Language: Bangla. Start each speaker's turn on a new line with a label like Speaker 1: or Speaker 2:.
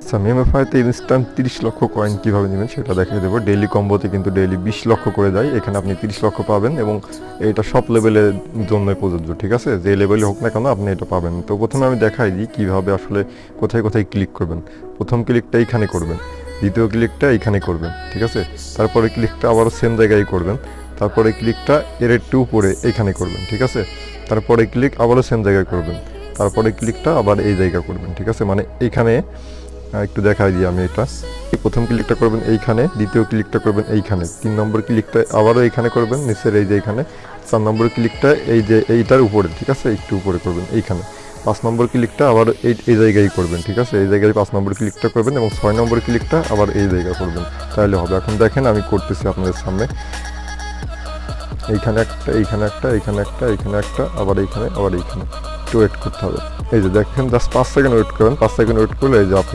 Speaker 1: আচ্ছা, মেমোফাইতে ইনস্ট্যান্ট 30 লক্ষ কয়েন কীভাবে নেবেন সেটা দেখিয়ে দেবো। ডেইলি কম্বোতে কিন্তু ডেইলি 20 লক্ষ করে যায়, এখানে আপনি 30 লক্ষ পাবেন এবং এটা সব লেভেলের জন্য প্রযোজ্য, ঠিক আছে? যে লেভেলে হোক না কেন আপনি এটা পাবেন। তো প্রথমে আমি দেখাই দিই কীভাবে আসলে কোথায় কোথায় ক্লিক করবেন। প্রথম ক্লিকটা এইখানে করবেন, দ্বিতীয় ক্লিকটা এইখানে করবেন, ঠিক আছে? তারপরে ক্লিকটা আবারও সেম জায়গায় করবেন, তারপরে ক্লিকটা এর একটু উপরে এইখানে করবেন, ঠিক আছে? তারপরে ক্লিক আবারও সেম জায়গায় করবেন, তারপরে ক্লিকটা আবার এই জায়গা করবেন, ঠিক আছে? মানে এইখানে একটু দেখাই দিই আমি এটা। প্রথম ক্লিকটা করবেন এইখানে, দ্বিতীয় ক্লিকটা করবেন এইখানে, 3 নম্বর ক্লিকটা আবারও এইখানে করবেন নিচের এই যে এইখানে, 4 নম্বর ক্লিকটা এই যে এইটার উপরে, ঠিক আছে? একটু উপরে করবেন এইখানে, 5 নম্বর ক্লিকটা আবার এই জায়গায় করবেন, ঠিক আছে? এই জায়গায় 5 নম্বর ক্লিকটা করবেন এবং 6 নম্বর ক্লিকটা আবার এই জায়গায় করবেন, তাহলে হবে। এখন দেখেন আমি করতেছি আপনাদের সামনে। এইখানে একটা, এইখানে একটা, এইখানে একটা, এইখানে একটা, আবার এইখানে, আবার এইখানে। একটু ওয়েট করতে হবে। এই যে দেখেন, জাস্ট 5 সেকেন্ড ওয়েট করেন। 5 সেকেন্ড ওয়েট করলে এই যে আপনি